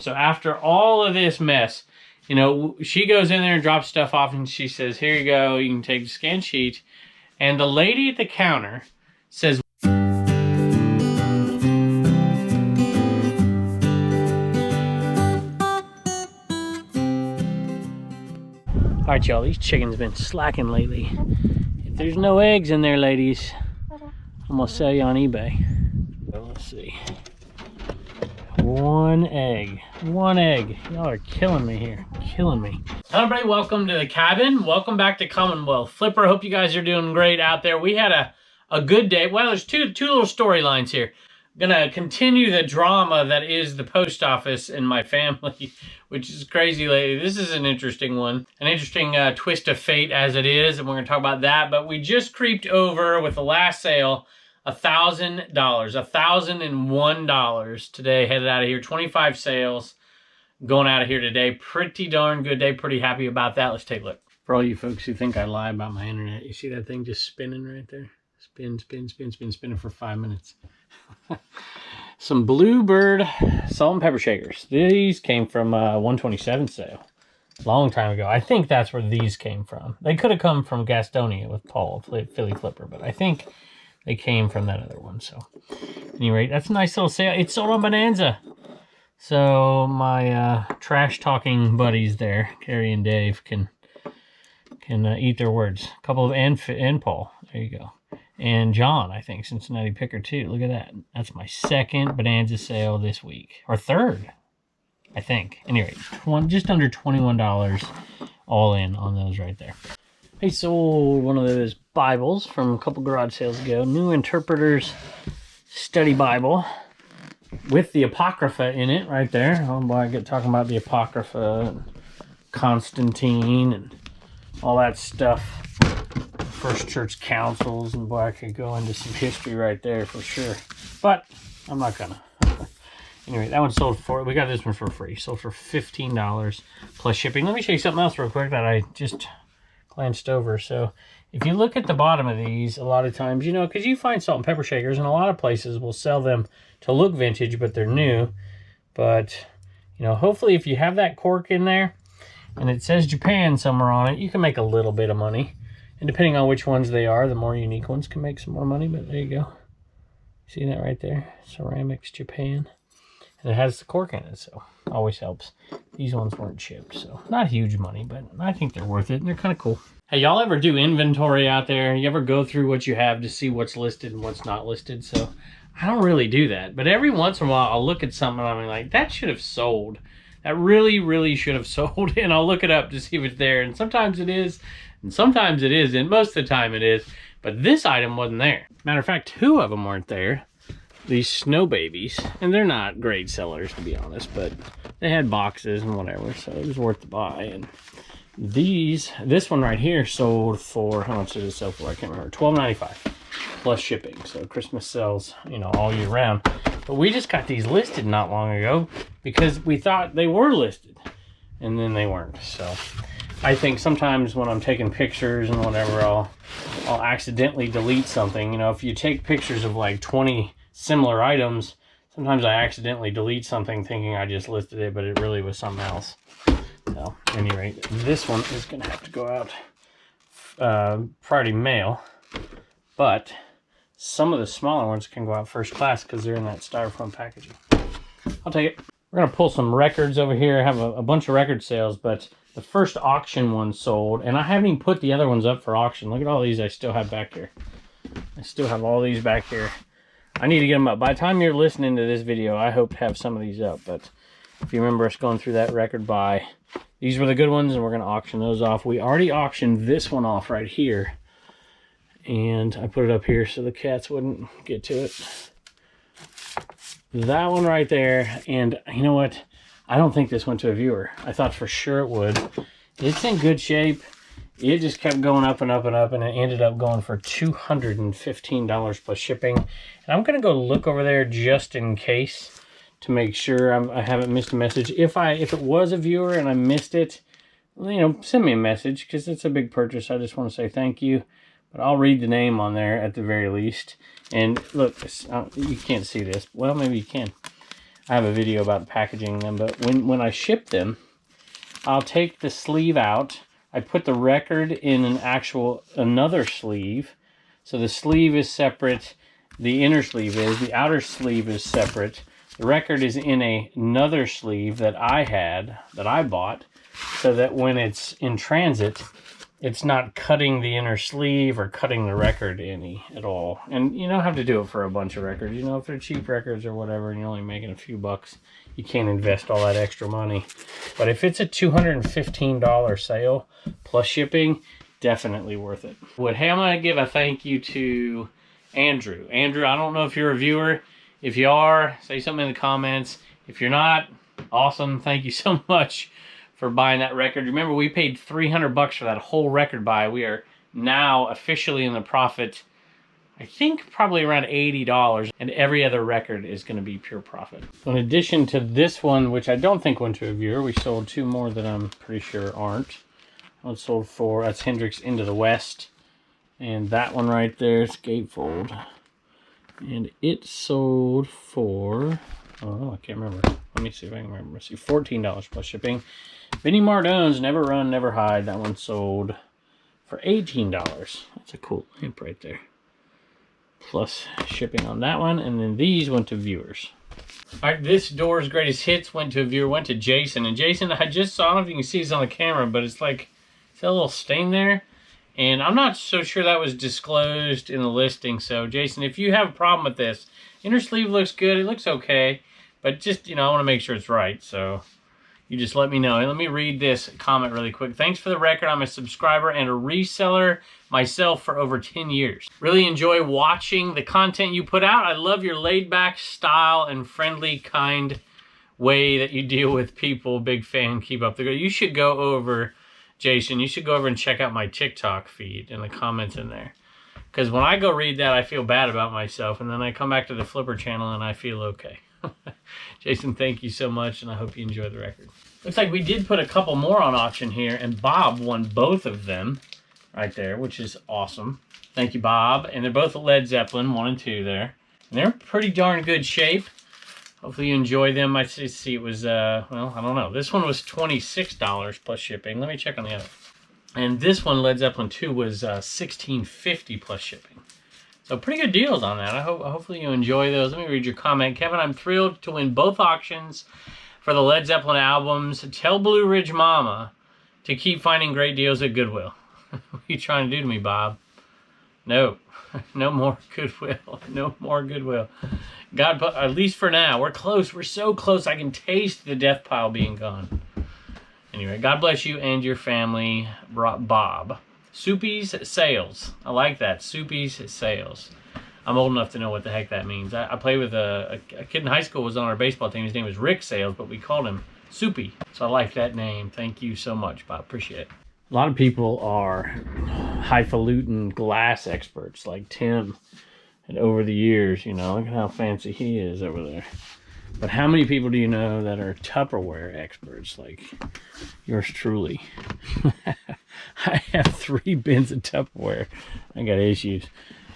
So after all of this mess, you know, she goes in there and drops stuff off and she says, here you go, you can take the scan sheet. And the lady at the counter says, all right, y'all, these chickens been slacking lately. If there's no eggs in there, ladies, I'm gonna sell you on eBay. So let's see. One egg. Y'all are killing me here. Killing me. Hello everybody, welcome to the cabin. Welcome back to Commonwealth. Flipper, hope you guys are doing great out there. We had a good day. Well, there's two little storylines here. I'm gonna continue the drama that is the post office in my family, which is crazy lately. This is an interesting one. An interesting twist of fate as it is, and we're gonna talk about that. But we just creeped over with the last sale, $1,000, $1,001 today, headed out of here. 25 sales going out of here today. Pretty darn good day. Pretty happy about that. Let's take a look. For all you folks who think I lie about my internet, you see that thing just spinning right there? Spinning for 5 minutes. Some Bluebird salt and pepper shakers. These came from 127 sale. Long time ago. I think that's where these came from. They could have come from Gastonia with Paul, Philly Flipper, but I think they came from that other one. So, anyway, that's a nice little sale. It's sold on Bonanza. So my trash talking buddies there, Carrie and Dave, can eat their words. A couple of and Paul. There you go. And John, I think, Cincinnati Picker too. Look at that. That's my second Bonanza sale this week, or third, I think. Anyway, just under $21 all in on those right there. I sold one of those Bibles from a couple garage sales ago. New Interpreter's Study Bible with the Apocrypha in it right there. Oh boy, I get talking about the Apocrypha and Constantine and all that stuff. First church councils, and boy, I could go into some history right there for sure. But I'm not gonna. Anyway, that one sold for, we got this one for free. Sold for $15 plus shipping. Let me show you something else real quick that I just glanced over. So if you look at the bottom of these, a lot of times, you know, because you find salt and pepper shakers, and a lot of places will sell them to look vintage, but they're new. But, you know, hopefully if you have that cork in there and it says Japan somewhere on it, you can make a little bit of money. And depending on which ones they are, the more unique ones can make some more money. But there you go. See that right there? Ceramics Japan. And it has the cork in it, so always helps. These ones weren't chipped, so not huge money, but I think they're worth it, and they're kind of cool. Hey, y'all ever do inventory out there? You ever go through what you have to see what's listed and what's not listed? So I don't really do that, but every once in a while I'll look at something and I'm like, that should have sold. That really should have sold, and I'll look it up to see if it's there, and sometimes it is, and sometimes it isn't. Most of the time it is, but this item wasn't there. Matter of fact, 2 of them weren't there. These snow babies, and they're not great sellers to be honest, but they had boxes and whatever, so it was worth the buy. And this one right here sold for, how much did it sell for? I can't remember. $12.95 plus shipping. So Christmas sells, you know, all year round. But we just got these listed not long ago because we thought they were listed, and then they weren't. So I think sometimes when I'm taking pictures and whatever, I'll accidentally delete something. You know, if you take pictures of like 20 similar items, sometimes I accidentally delete something thinking I just listed it, but it really was something else. So, at any rate, this one is going to have to go out Friday mail, but some of the smaller ones can go out first class because they're in that styrofoam packaging. I'll take it. We're going to pull some records over here. I have a bunch of record sales, but the first auction one sold, and I haven't even put the other ones up for auction. Look at all these I still have back here. I still have all these back here. I need to get them up. By the time you're listening to this video, I hope to have some of these up. But if you remember us going through that record buy, these were the good ones, and we're going to auction those off. We already auctioned this one off right here. And I put it up here so the cats wouldn't get to it. That one right there. And you know what? I don't think this went to a viewer. I thought for sure it would. It's in good shape. It just kept going up and up and up, and it ended up going for $215 plus shipping. And I'm going to go look over there just in case to make sure I haven't missed a message. If it was a viewer and I missed it, you know, send me a message because it's a big purchase. I just want to say thank you. But I'll read the name on there at the very least. And look, you can't see this. Well, maybe you can. I have a video about packaging them, but when I ship them, I'll take the sleeve out. I put the record in another sleeve. So the sleeve is separate. The inner sleeve is. The outer sleeve is separate. The record is in another sleeve that I bought, so that when it's in transit, it's not cutting the inner sleeve or cutting the record any at all. And you don't have to do it for a bunch of records. You know, if they're cheap records or whatever and you're only making a few bucks, you can't invest all that extra money. But if it's a $215 sale plus shipping, definitely worth it. Hey, I'm going to give a thank you to Andrew. Andrew, I don't know if you're a viewer. If you are, say something in the comments. If you're not, awesome. Thank you so much for buying that record. Remember, we paid $300 for that whole record buy. We are now officially in the profit, I think probably around $80, and every other record is going to be pure profit. In addition to this one, which I don't think went to a viewer, we sold two more that I'm pretty sure aren't. One sold for, that's Hendrix Into the West, and that one right there is Gatefold. And it sold for, oh, I can't remember. Let me see if I can remember. Let's see, $14 plus shipping. Vinnie Mardone's Never Run, Never Hide. That one sold for $18. That's a cool lamp right there. Plus shipping on that one. And then these went to viewers. All right, this Doors Greatest Hits went to a viewer, went to Jason. And Jason, I just saw, I don't know if you can see this on the camera, but it's like, it's a little stain there. And I'm not so sure that was disclosed in the listing. So, Jason, if you have a problem with this, inner sleeve looks good. It looks okay. But just, you know, I want to make sure it's right. So, you just let me know. And let me read this comment really quick. Thanks for the record. I'm a subscriber and a reseller myself for over 10 years. Really enjoy watching the content you put out. I love your laid-back style and friendly, kind way that you deal with people. Big fan. Keep up the good. You should go over... Jason, you should go over and check out my TikTok feed and the comments in there. Because when I go read that, I feel bad about myself. And then I come back to the Flipper channel and I feel okay. Jason, thank you so much. And I hope you enjoy the record. Looks like we did put a couple more on auction here. And Bob won both of them right there, which is awesome. Thank you, Bob. And they're both Led Zeppelin, 1 and 2 there. And they're in pretty darn good shape. Hopefully you enjoy them. I see it was, well, I don't know. This one was $26 plus shipping. Let me check on the other. And this one, Led Zeppelin 2, was $16.50 plus shipping. So pretty good deals on that. Hopefully you enjoy those. Let me read your comment. Kevin, I'm thrilled to win both auctions for the Led Zeppelin albums. Tell Blue Ridge Mama to keep finding great deals at Goodwill. What are you trying to do to me, Bob? No. No more Goodwill. No more Goodwill. God, at least for now. We're close. We're so close. I can taste the death pile being gone. Anyway, God bless you and your family, Bob. Soupy's Sales. I like that. Soupy's Sales. I'm old enough to know what the heck that means. I played with a kid in high school who was on our baseball team. His name was Rick Sales, but we called him Soupy. So I like that name. Thank you so much, Bob. Appreciate it. A lot of people are highfalutin glass experts like Tim. And over the years, you know, look at how fancy he is over there. But how many people do you know that are Tupperware experts like yours truly? I have 3 bins of Tupperware. I got issues.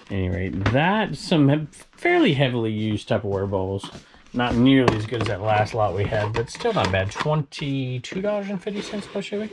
Anyway, that's some fairly heavily used Tupperware bowls. Not nearly as good as that last lot we had, but still not bad. $22.50 plus shipping.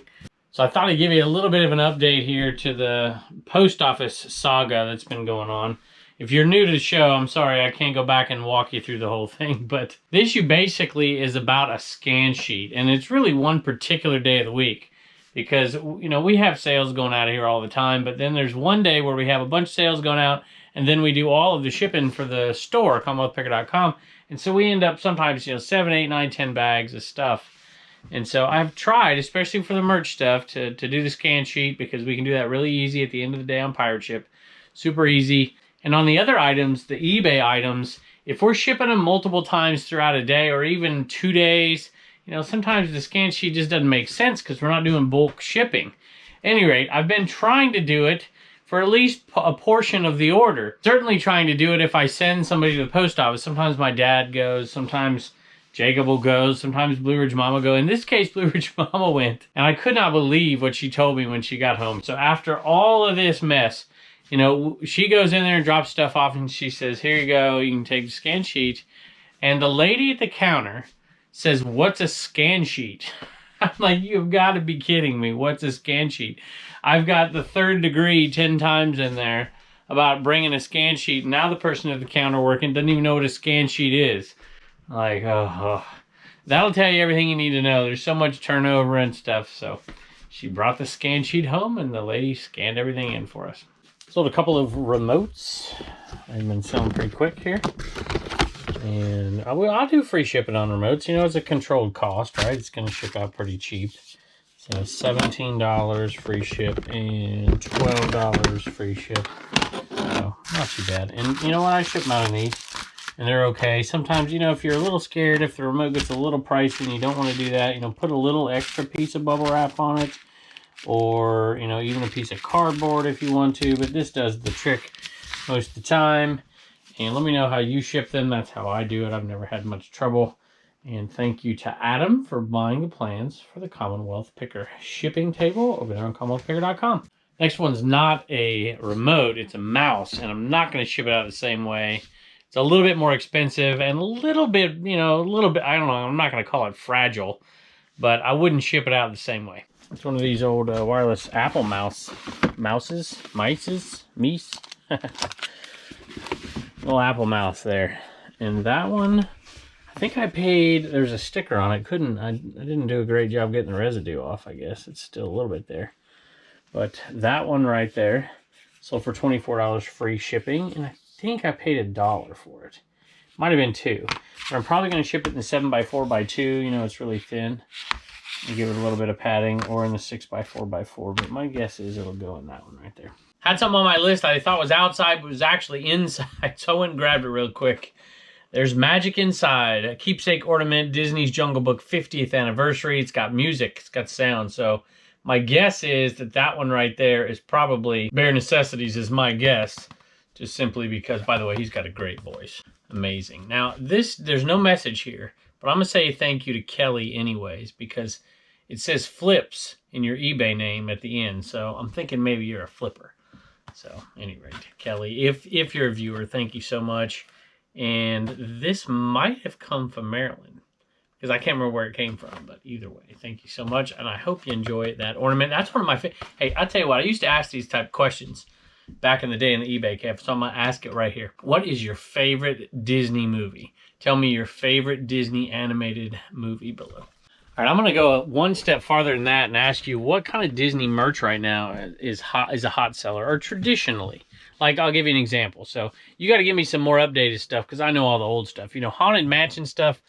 So I thought I'd give you a little bit of an update here to the post office saga that's been going on. If you're new to the show, I'm sorry I can't go back and walk you through the whole thing, but the issue basically is about a scan sheet, and it's really one particular day of the week because, you know, we have sales going out of here all the time, but then there's one day where we have a bunch of sales going out, and then we do all of the shipping for the store, CommonwealthPicker.com, and so we end up sometimes, you know, 7, 8, 9, 10 bags of stuff. And so I've tried, especially for the merch stuff, to do the scan sheet because we can do that really easy at the end of the day on Pirate Ship. Super easy. And on the other items, the eBay items, if we're shipping them multiple times throughout a day or even 2 days, you know, sometimes the scan sheet just doesn't make sense because we're not doing bulk shipping. At any rate, I've been trying to do it for at least a portion of the order. Certainly trying to do it if I send somebody to the post office. Sometimes my dad goes, sometimes Jacob will go, sometimes Blue Ridge Mama will go. In this case, Blue Ridge Mama went, and I could not believe what she told me when she got home. So after all of this mess, you know, she goes in there and drops stuff off, and she says, here you go, you can take the scan sheet. And the lady at the counter says, "What's a scan sheet?" I'm like, "You've got to be kidding me. What's a scan sheet?" I've got the 3rd degree 10 times in there about bringing a scan sheet. Now the person at the counter working doesn't even know what a scan sheet is. Like, oh. That'll tell you everything you need to know. There's so much turnover and stuff. So she brought the scan sheet home and the lady scanned everything in for us. Sold a couple of remotes. I've been selling pretty quick here. And I'll do free shipping on remotes. You know, it's a controlled cost, right? It's going to ship out pretty cheap. So $17 free ship and $12 free ship. So not too bad. And you know what? I ship them out of these. And they're okay. Sometimes, you know, if you're a little scared, if the remote gets a little pricey and you don't want to do that, you know, put a little extra piece of bubble wrap on it. Or, you know, even a piece of cardboard if you want to. But this does the trick most of the time. And let me know how you ship them. That's how I do it. I've never had much trouble. And thank you to Adam for buying the plans for the Commonwealth Picker shipping table over there on CommonwealthPicker.com. Next one's not a remote. It's a mouse. And I'm not going to ship it out the same way. It's a little bit more expensive and a little bit, you know, I don't know, I'm not going to call it fragile, but I wouldn't ship it out the same way. It's one of these old wireless Apple mice. Little Apple mouse there. And that one, I think I paid, there's a sticker on it. I didn't do a great job getting the residue off, I guess. It's still a little bit there. But that one right there sold for $24 free shipping, and I think I paid $1 for it. Might have been $2. But I'm probably going to ship it in the 7x4x2. You know, it's really thin. And give it a little bit of padding, or in the 6x4x4. But my guess is it'll go in that one right there. Had something on my list I thought was outside, but was actually inside. So I went and grabbed it real quick. There's Magic Inside, a keepsake ornament, Disney's Jungle Book 50th anniversary. It's got music, it's got sound. So my guess is that one right there is probably Bare Necessities is my guess. Just simply because, by the way, he's got a great voice. Amazing. Now, there's no message here, but I'm going to say thank you to Kelly anyways, because it says flips in your eBay name at the end. So I'm thinking maybe you're a flipper. So, anyway, Kelly, if you're a viewer, thank you so much. And this might have come from Maryland, because I can't remember where it came from, but either way, thank you so much, and I hope you enjoy that ornament. That's one of my hey, I'll tell you what, I used to ask these type of questions back in the day in the eBay cafe, so I'm going to ask it right here. What is your favorite Disney movie? Tell me your favorite Disney animated movie below. All right, I'm going to go one step farther than that and ask you what kind of Disney merch right now is a hot seller, or traditionally. Like, I'll give you an example. So you got to give me some more updated stuff, because I know all the old stuff. You know, Haunted Mansion stuff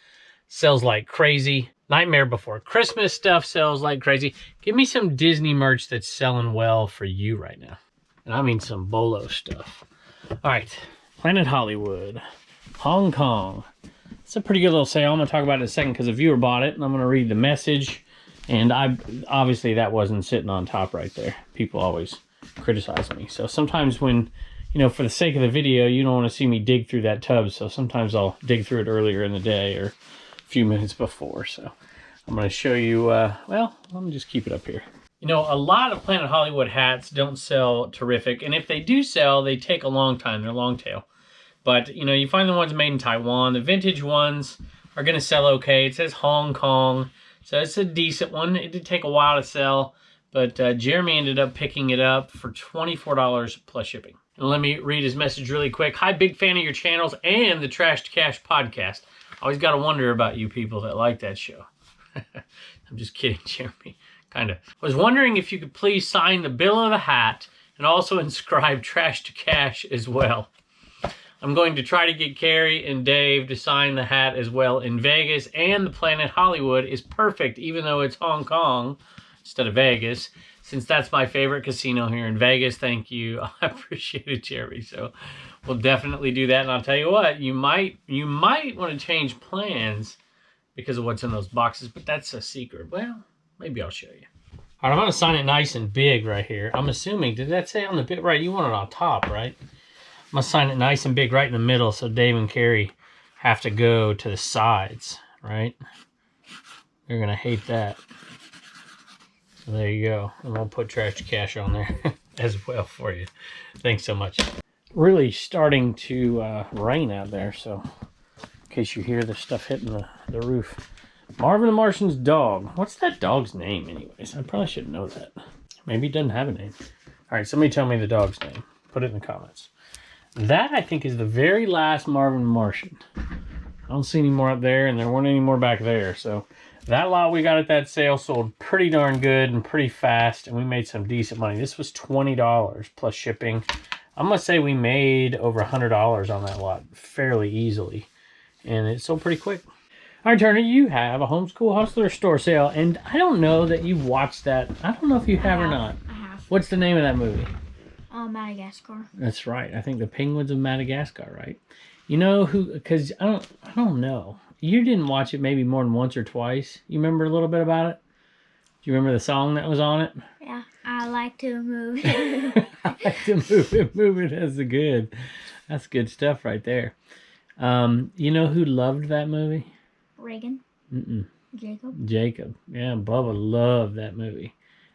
sells like crazy. Nightmare Before Christmas stuff sells like crazy. Give me some Disney merch that's selling well for you right now. And I mean some Bolo stuff. All right, Planet Hollywood, Hong Kong. It's a pretty good little sale. I'm going to talk about it in a second because a viewer bought it, and I'm going to read the message. And obviously that wasn't sitting on top right there. People always criticize me. So sometimes when, you know, for the sake of the video, you don't want to see me dig through that tub. So sometimes I'll dig through it earlier in the day or a few minutes before. So I'm going to show you, well, let me just keep it up here. You know, a lot of Planet Hollywood hats don't sell terrific. And if they do sell, they take a long time. They're long tail. But, you know, you find the ones made in Taiwan. The vintage ones are going to sell okay. It says Hong Kong. So it's a decent one. It did take a while to sell. But Jeremy ended up picking it up for $24 plus shipping. And let me read his message really quick. Hi, big fan of your channels and the Trash to Cash podcast. Always got to wonder about you people that like that show. I'm just kidding, Jeremy. Kind of. Was wondering if you could please sign the bill of the hat and also inscribe Trash to Cash as well. I'm going to try to get Carrie and Dave to sign the hat as well in Vegas, and the Planet Hollywood is perfect, even though it's Hong Kong instead of Vegas, since that's my favorite casino here in Vegas. Thank you. I appreciate it, Jerry. So we'll definitely do that. And I'll tell you what, you might want to change plans because of what's in those boxes, but that's a secret. Well, maybe I'll show you. All right, I'm going to sign it nice and big right here. I'm assuming, did that say on the bit right? You want it on top, right? I'm going to sign it nice and big right in the middle so Dave and Carrie have to go to the sides, right? You're going to hate that. So there you go. And we'll put Trash to Cash on there as well for you. Thanks so much. Really starting to rain out there, so case you hear the stuff hitting the roof. Marvin the Martian's dog. What's that dog's name anyways? I probably should know that. Maybe it doesn't have a name. All right, somebody tell me the dog's name. Put it in the comments. That, I think, is the very last Marvin the Martian. I don't see any more up there, and there weren't any more back there. So that lot we got at that sale sold pretty darn good and pretty fast, and we made some decent money. This was $20 plus shipping. I'm going to say we made over $100 on that lot fairly easily, and it sold pretty quick. All right, Turner, you have a Homeschool Hustler store sale, and I don't know that you've watched that. I don't know if you have or not. I have. What's the name of that movie? Madagascar. That's right. I think the Penguins of Madagascar, right? You know who? Because I don't know. You didn't watch it maybe more than once or twice. You remember a little bit about it? Do you remember the song that was on it? Yeah, I like to move it. I like to move it. Move it. That's good stuff right there. You know who loved that movie? Reagan. Jacob. Jacob. Yeah, Bubba loved that movie.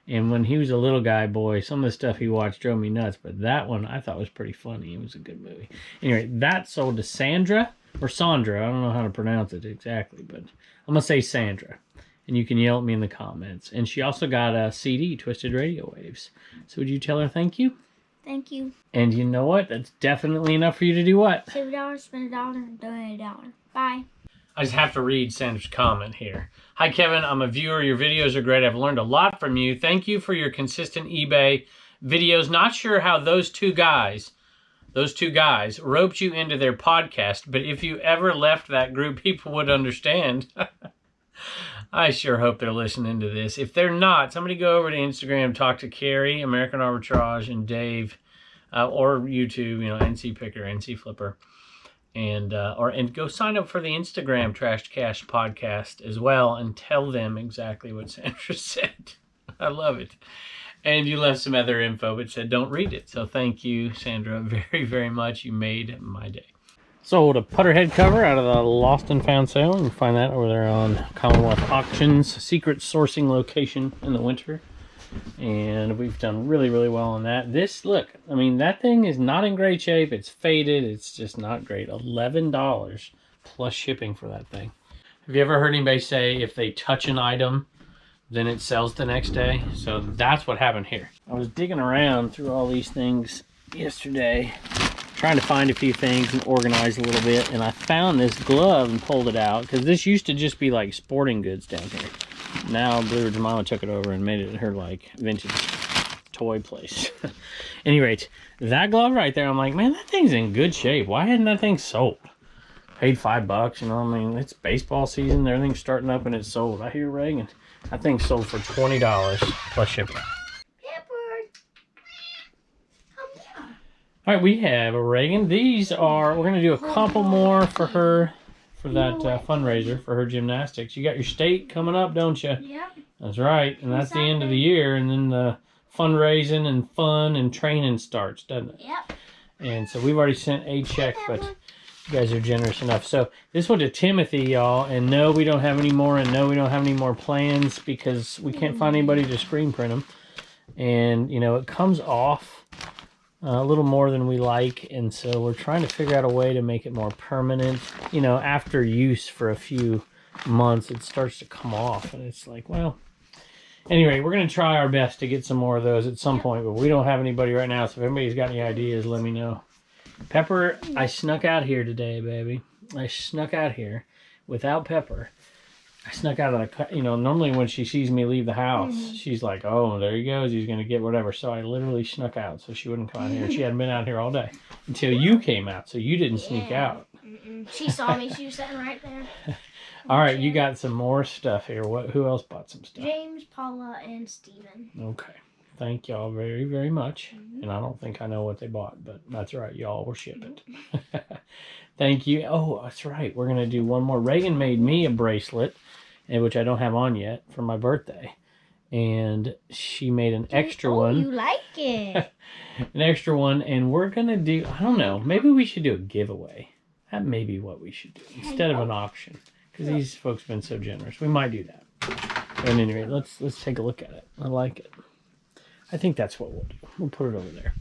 And when he was a little guy boy, some of the stuff he watched drove me nuts. But that one I thought was pretty funny. It was a good movie. Anyway, that sold to Sandra or Sandra. I don't know how to pronounce it exactly, but I'm going to say Sandra. And you can yell at me in the comments. And she also got a CD, Twisted Radio Waves. So would you tell her thank you? Thank you. And you know what? That's definitely enough for you to do what? Save $1, spend $1, and donate $1. Bye. I just have to read Sandra's comment here. Hi, Kevin. I'm a viewer. Your videos are great. I've learned a lot from you. Thank you for your consistent eBay videos. Not sure how those two guys roped you into their podcast, but if you ever left that group, people would understand. I sure hope they're listening to this. If they're not, somebody go over to Instagram, talk to Carrie, American Arbitrage, and Dave, or YouTube, NC Picker, NC Flipper. And go sign up for the Instagram Trash Cash podcast as well and tell them exactly what Sandra said. I love it. And you left some other info but said don't read it. So thank you, Sandra, very, very much. You made my day. Sold a putter head cover out of the Lost and Found sale. You can find that over there on Commonwealth Auctions, secret sourcing location in the winter. And we've done really, really well on that. Look, I mean, that thing is not in great shape. It's faded. It's just not great. $11 plus shipping for that thing. Have you ever heard anybody say if they touch an item, then it sells the next day? So that's what happened here. I was digging around through all these things yesterday, trying to find a few things and organize a little bit. And I found this glove and pulled it out because this used to just be like sporting goods down here. Now Blue Ridge Mama took it over and made it her like vintage toy place. Any rate, that glove right there, I'm like, man, that thing's in good shape. Why hadn't that thing sold? Paid $5, I mean, it's baseball season, everything's starting up and it's sold. I hear Reagan. That thing sold for $20 plus shipping. All right, we have a Reagan. These are, we're gonna do a couple more for her. For that fundraiser for her gymnastics. You got your state coming up, don't you? Yep. That's right. And that's the end of the year. And then the fundraising and fun and training starts, doesn't it? Yep. And so we've already sent a check, but you guys are generous enough. So this went to Timothy, y'all. And no, we don't have any more. And no, we don't have any more plans because we can't find anybody to screen print them. And, it comes off a little more than we like, and so we're trying to figure out a way to make it more permanent. After use for a few months, it starts to come off, and it's like, well, anyway, we're going to try our best to get some more of those at some point, but we don't have anybody right now, so if anybody's got any ideas, let me know. Pepper, I snuck out here today, baby. I snuck out here without Pepper. I snuck out of the, normally when she sees me leave the house, she's like, oh, there he goes. He's going to get whatever. So I literally snuck out so she wouldn't come out here. She hadn't been out here all day until you came out. So you didn't sneak out. She saw me. She was sitting right there. All right, you got some more stuff here. Who else bought some stuff? James, Paula, and Steven. Okay. Thank y'all very, very much. And I don't think I know what they bought, but that's right. Y'all will ship it. Thank you. Oh, that's right. We're going to do one more. Reagan made me a bracelet, which I don't have on yet, for my birthday. And she made an extra one. You like it. An extra one. And we're going to do, I don't know, maybe we should do a giveaway. That may be what we should do instead of an auction. Because these folks have been so generous. We might do that. But at any rate, let's take a look at it. I like it. I think that's what we'll do. We'll put it over there.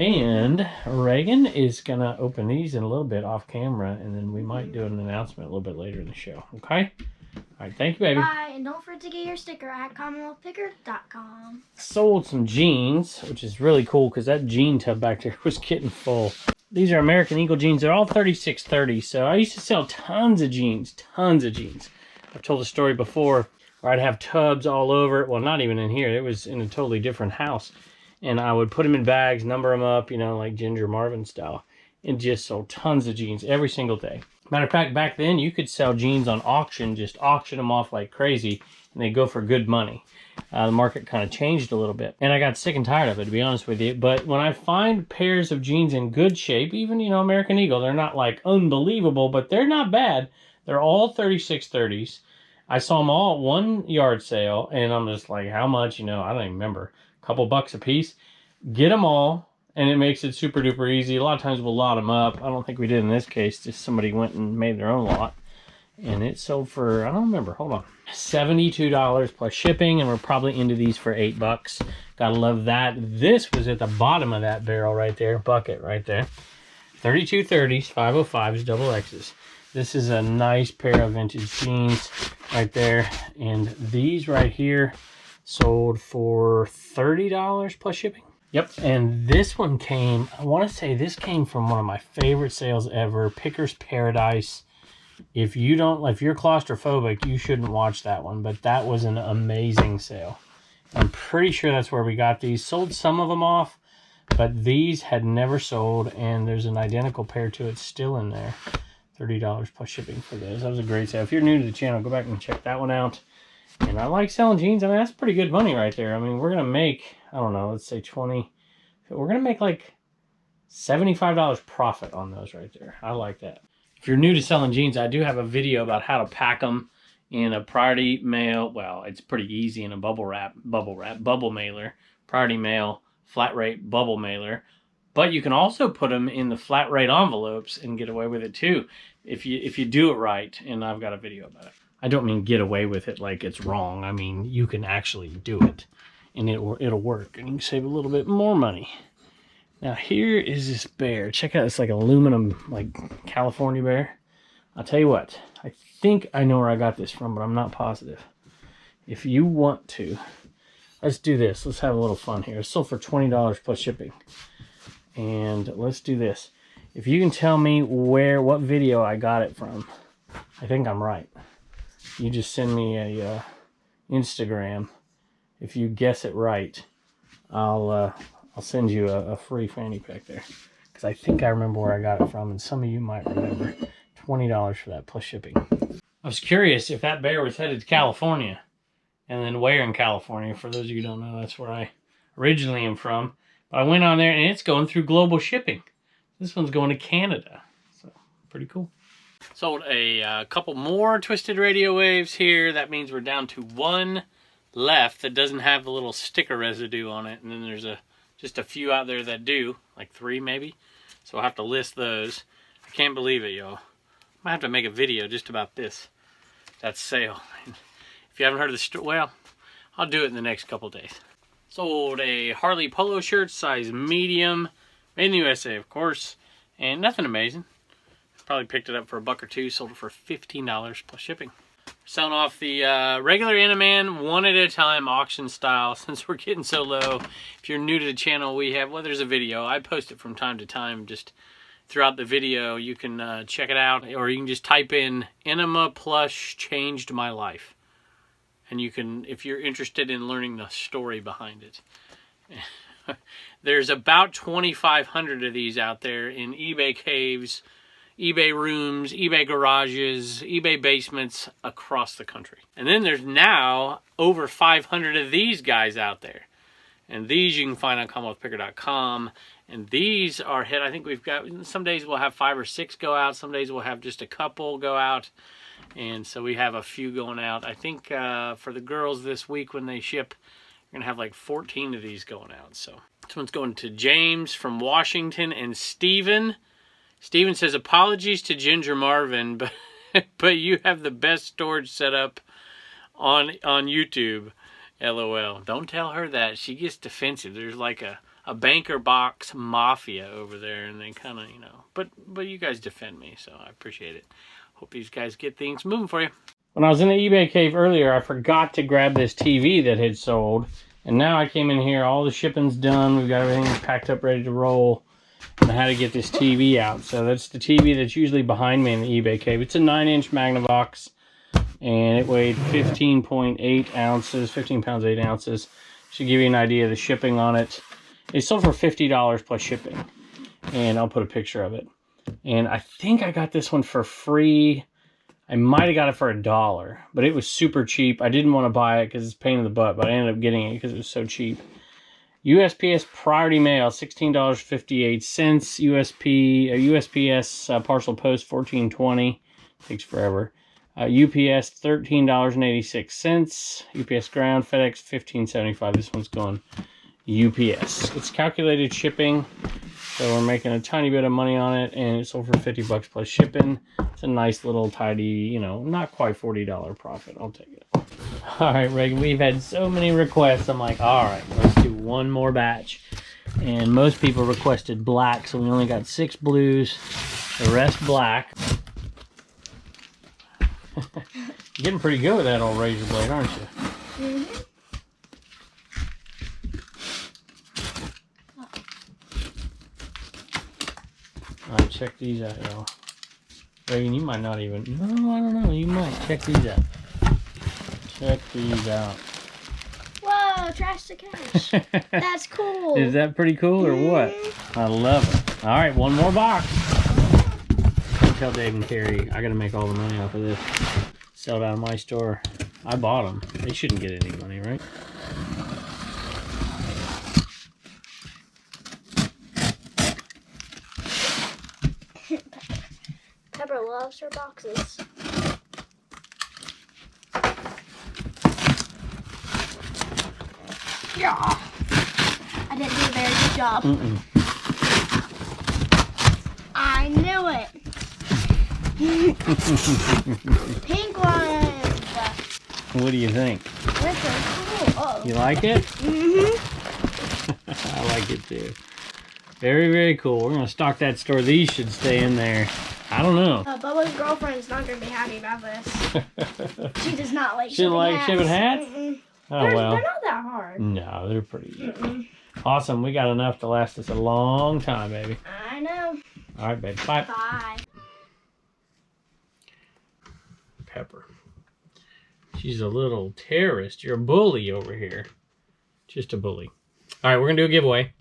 And Reagan is going to open these in a little bit off camera, and then we might do an announcement a little bit later in the show. Okay? All right, thank you, baby. Bye, and don't forget to get your sticker at commonwealthpicker.com. Sold some jeans, which is really cool because that jean tub back there was getting full. These are American Eagle jeans. They're all 3630. So I used to sell tons of jeans, tons of jeans. I've told a story before where I'd have tubs all over. Well, not even in here. It was in a totally different house. And I would put them in bags, number them up, you know, like Ginger Marvin style. And just sold tons of jeans every single day. Matter of fact, back then you could sell jeans on auction, just auction them off like crazy. And they go for good money. The market kind of changed a little bit. And I got sick and tired of it, to be honest with you. But when I find pairs of jeans in good shape, even, you know, American Eagle, they're not like unbelievable, but they're not bad. They're all 3630s. I saw them all at one yard sale, and I'm just like, how much? You know, I don't even remember. A couple bucks a piece. Get them all, and it makes it super duper easy. A lot of times we'll lot them up. I don't think we did in this case. Just somebody went and made their own lot. And it sold for, I don't remember, hold on, $72 plus shipping, and we're probably into these for $8. Gotta love that. This was at the bottom of that barrel right there, bucket right there. 3230s, 505s, double X's. This is a nice pair of vintage jeans right there. And these right here sold for $30 plus shipping. Yep, and this one came, I want to say this came from one of my favorite sales ever, Picker's Paradise. If you're claustrophobic, you shouldn't watch that one, but that was an amazing sale. I'm pretty sure that's where we got these. Sold some of them off, but these had never sold, and there's an identical pair to it still in there. $30 plus shipping for those. That was a great sale. If you're new to the channel, go back and check that one out. And I like selling jeans. I mean, that's pretty good money right there. I mean, we're going to make, I don't know, let's say 20. We're going to make like $75 profit on those right there. I like that. If you're new to selling jeans, I do have a video about how to pack them in a priority mail. Well, it's pretty easy in a bubble mailer, priority mail, flat rate bubble mailer. But you can also put them in the flat rate envelopes and get away with it too, if you do it right. And I've got a video about it. I don't mean get away with it like it's wrong. I mean, you can actually do it, and it'll work, and you can save a little bit more money. Now here is this bear. Check out this like aluminum, like California bear. I'll tell you what, I think I know where I got this from, but I'm not positive. If you want to, let's do this. Let's have a little fun here. It's sold for $20 plus shipping. And let's do this. If you can tell me what video I got it from, I think I'm right. You just send me a Instagram. If you guess it right, I'll send you a free fanny pack there. Because I think I remember where I got it from, and some of you might remember. $20 for that plus shipping. I was curious if that bear was headed to California. And then where in California? For those of you who don't know, that's where I originally am from. But I went on there, and it's going through global shipping. This one's going to Canada. So, pretty cool. Sold a couple more twisted radio waves here. That means we're down to one left that doesn't have the little sticker residue on it. And then there's just a few out there that do, like 3 maybe. So I'll have to list those. I can't believe it, y'all. I might have to make a video just about this. That sale. If you haven't heard of the story, well, I'll do it in the next couple days. Sold a Harley polo shirt, size medium. Made in the USA, of course. And nothing amazing. Probably picked it up for $1 or $2. Sold it for $15 plus shipping. Selling off the regular Inaman, one at a time, auction style, since we're getting so low. If you're new to the channel, there's a video. I post it from time to time, just throughout the video. You can check it out, or you can just type in Enema Plush Changed My Life. And you can, if you're interested in learning the story behind it. There's about 2,500 of these out there in eBay caves, eBay rooms, eBay garages, eBay basements across the country. And then there's now over 500 of these guys out there. And these you can find on CommonwealthPicker.com. And these are hit. I think we've got, some days we'll have 5 or 6 go out. Some days we'll have just a couple go out. And so we have a few going out. I think for the girls this week when they ship, we're going to have like 14 of these going out. So this one's going to James from Washington and Steven. Steven says, apologies to Ginger Marvin, but you have the best storage setup on YouTube. LOL. Don't tell her that. She gets defensive. There's like a a banker box mafia over there, and they kind of, you know, but you guys defend me, so I appreciate it. Hope these guys get things moving for you. When I was in the eBay cave earlier, I forgot to grab this TV that had sold, and now I came in here, all the shipping's done, we've got everything packed up, ready to roll, and I had to get this TV out. So that's the TV that's usually behind me in the eBay cave. It's a 9-inch Magnavox, and it weighed 15.8 ounces, 15 pounds 8 ounces. Should give you an idea of the shipping on it. It sold for $50 plus shipping, and I'll put a picture of it. And I think I got this one for free. I might have got it for $1, but it was super cheap. I didn't want to buy it because it's a pain in the butt, but I ended up getting it because it was so cheap. USPS Priority Mail, $16.58. USPS Parcel Post, $14.20. Takes forever. UPS, $13.86. UPS Ground, FedEx, $15.75. This one's going UPS. It's calculated shipping, so we're making a tiny bit of money on it, and it sold for $50 plus shipping. It's a nice little tidy, you know, not quite $40 profit. I'll take it. All right, Reagan, we've had so many requests. I'm like, all right, let's do one more batch. And most people requested black, so we only got 6 blues, the rest black. You're getting pretty good with that old razor blade, aren't you? Mm-hmm. All right, check these out, y'all. Reagan, you might not even... No, I don't know. You might. Check these out. Check these out. Whoa, trash to cash. That's cool. Is that pretty cool or what? I love it. All right, one more box. Tell Dave and Carrie, I got to make all the money off of this. Sell it out of my store. I bought them. They shouldn't get any money, right? Pepper loves her boxes. Yeah. I didn't do a very good job. I knew it. Pink ones. What do you think? That's so cool. Oh. You like it? Mm-hmm. I like it too. Very, very cool. We're going to stock that store. These should stay in there. I don't know. Bubba's girlfriend's not going to be happy about this. She does not like shipping hats. She doesn't like shipping hats? Oh, well. They're not that hard. No, they're pretty good. Awesome. We got enough to last us a long time, baby. I know. All right, baby. Bye. Bye. Pepper. She's a little terrorist. You're a bully over here. Just a bully. All right, we're going to do a giveaway.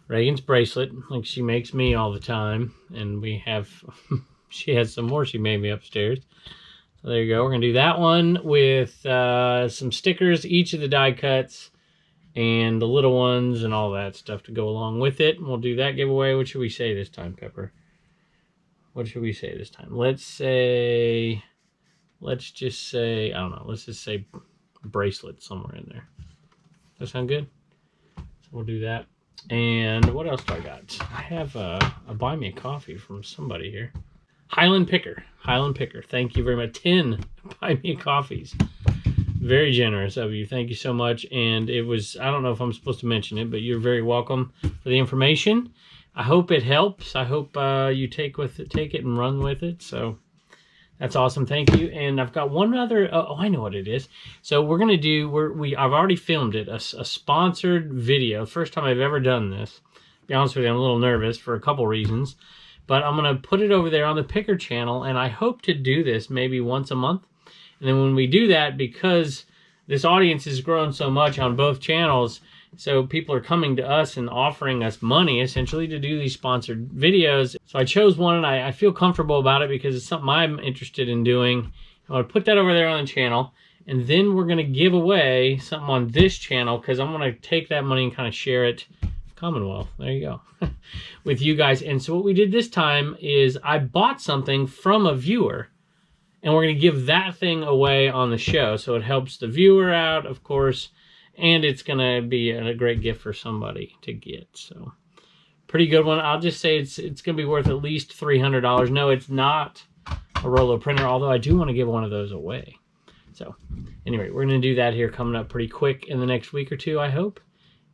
Reagan's bracelet, like she makes me all the time. And we have, she has some more she made me upstairs. So there you go. We're going to do that one with some stickers, each of the die cuts, and the little ones and all that stuff to go along with it. And we'll do that giveaway. What should we say this time, Pepper? What should we say this time? Let's just say, I don't know. Let's just say bracelet somewhere in there. Does that sound good? So we'll do that. And what else do I got? I have a buy me a coffee from somebody here. Highland Picker. Thank you very much. 10 buy me coffees. Very generous of you. Thank you so much. And it was, I don't know if I'm supposed to mention it, but you're very welcome for the information. I hope it helps. I hope you take it and run with it. So that's awesome. Thank you. And I've got one other, oh, I know what it is. So we're going to do, I've already filmed it, a sponsored video. First time I've ever done this. To be honest with you, I'm a little nervous for a couple reasons. But I'm going to put it over there on the Picker channel, and I hope to do this maybe once a month. And then when we do that, because this audience has grown so much on both channels, so people are coming to us and offering us money, essentially, to do these sponsored videos. So I chose one, and I feel comfortable about it because it's something I'm interested in doing. I'm going to put that over there on the channel, and then we're going to give away something on this channel because I'm going to take that money and kind of share it. Commonwealth, there you go, with you guys. And so what we did this time is I bought something from a viewer, and we're going to give that thing away on the show. So it helps the viewer out, of course, and it's going to be a great gift for somebody to get. So pretty good one. I'll just say it's going to be worth at least $300. No, it's not a Rollo printer, although I do want to give one of those away. So anyway, we're going to do that here coming up pretty quick in the next week or two, I hope.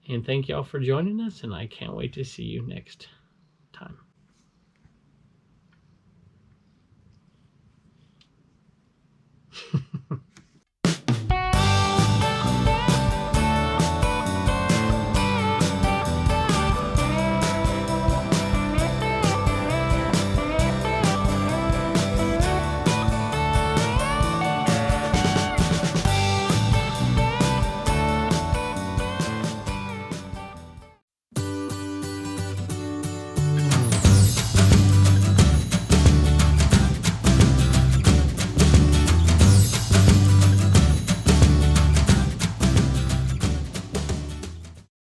And thank y'all for joining us, and I can't wait to see you next time.